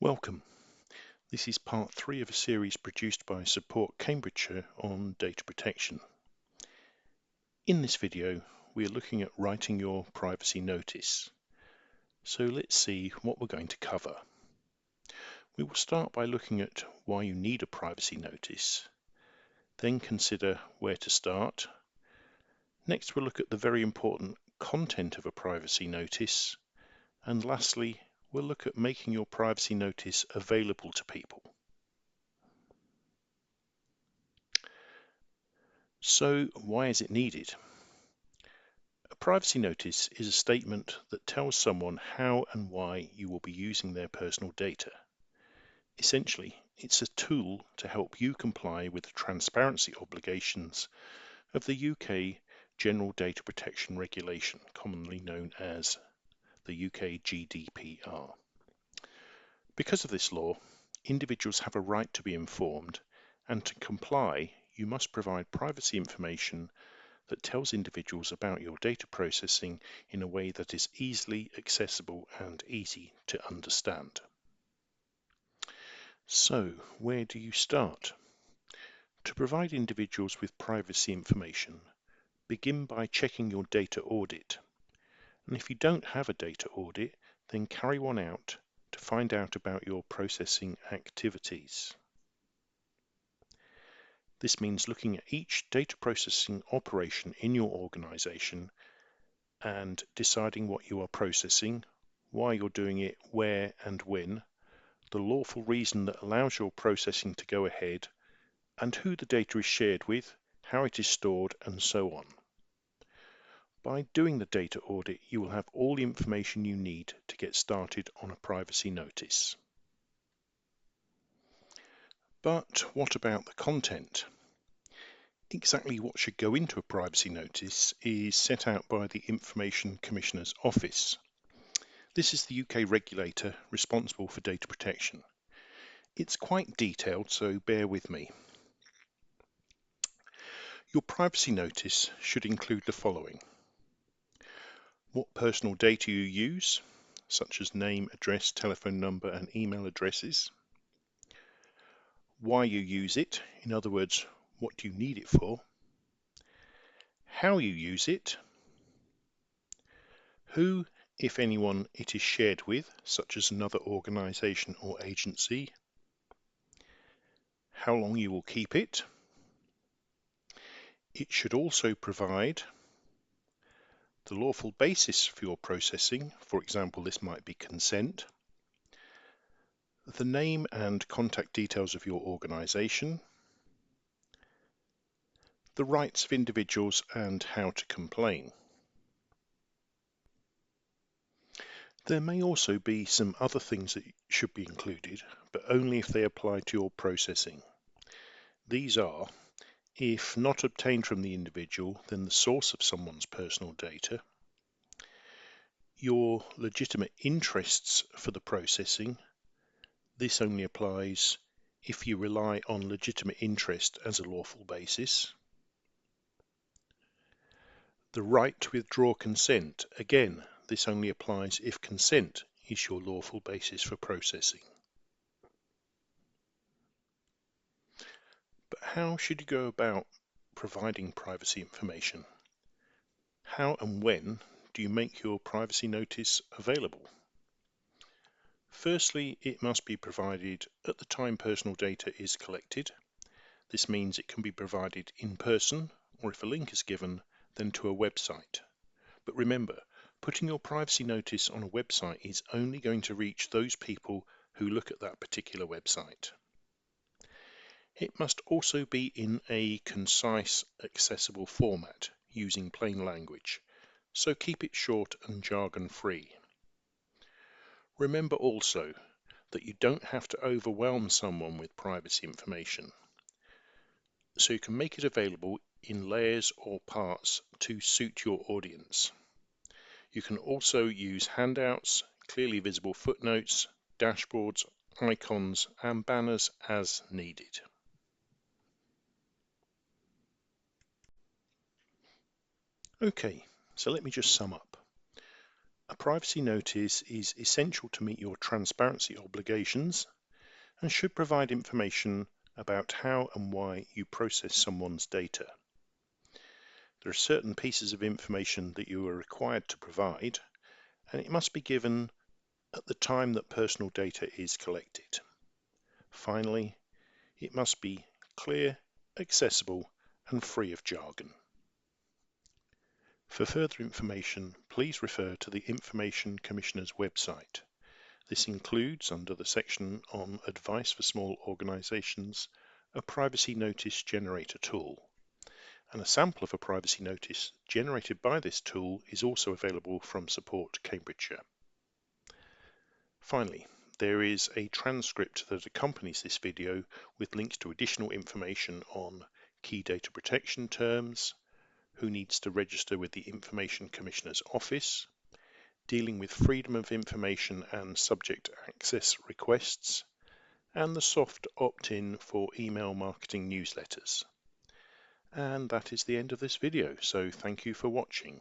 Welcome. This is part 3 of a series produced by Support Cambridgeshire on data protection. In this video, we are looking at writing your privacy notice. So let's see what we're going to cover. We will start by looking at why you need a privacy notice, then consider where to start. Next, we'll look at the very important content of a privacy notice, and lastly, we'll look at making your privacy notice available to people. So, why is it needed? A privacy notice is a statement that tells someone how and why you will be using their personal data. Essentially, it's a tool to help you comply with the transparency obligations of the UK General Data Protection Regulation, commonly known as the UK GDPR. Because of this law, individuals have a right to be informed, and to comply, you must provide privacy information that tells individuals about your data processing in a way that is easily accessible and easy to understand. So, where do you start? To provide individuals with privacy information, begin by checking your data audit. And if you don't have a data audit, then carry one out to find out about your processing activities. This means looking at each data processing operation in your organization and deciding what you are processing, why you're doing it, where and when, the lawful reason that allows your processing to go ahead, and who the data is shared with, how it is stored, and so on. By doing the data audit, you will have all the information you need to get started on a privacy notice. But what about the content? Exactly what should go into a privacy notice is set out by the Information Commissioner's Office. This is the UK regulator responsible for data protection. It's quite detailed, so bear with me. Your privacy notice should include the following: what personal data you use, such as name, address, telephone number, and email addresses, why you use it, in other words, what do you need it for, how you use it, who, if anyone, it is shared with, such as another organisation or agency, how long you will keep it. It should also provide the lawful basis for your processing, for example, this might be consent, the name and contact details of your organisation, the rights of individuals and how to complain. There may also be some other things that should be included, but only if they apply to your processing. These are: if not obtained from the individual, then the source of someone's personal data, your legitimate interests for the processing. This only applies if you rely on legitimate interest as a lawful basis. The right to withdraw consent. Again, this only applies if consent is your lawful basis for processing. But how should you go about providing privacy information? How and when do you make your privacy notice available? Firstly, it must be provided at the time personal data is collected. This means it can be provided in person, or if a link is given, then to a website. But remember, putting your privacy notice on a website is only going to reach those people who look at that particular website. It must also be in a concise, accessible format using plain language, so keep it short and jargon-free. Remember also that you don't have to overwhelm someone with privacy information, so you can make it available in layers or parts to suit your audience. You can also use handouts, clearly visible footnotes, dashboards, icons, and banners as needed. Okay, so let me just sum up. A privacy notice is essential to meet your transparency obligations and should provide information about how and why you process someone's data. There are certain pieces of information that you are required to provide, and it must be given at the time that personal data is collected. Finally, it must be clear, accessible, and free of jargon. For further information, please refer to the Information Commissioner's website. This includes, under the section on Advice for Small Organisations, a privacy notice generator tool. And a sample of a privacy notice generated by this tool is also available from Support Cambridgeshire. Finally, there is a transcript that accompanies this video with links to additional information on key data protection terms, who needs to register with the Information Commissioner's office, dealing with freedom of information and subject access requests, and the soft opt-in for email marketing newsletters. And that is the end of this video, so thank you for watching.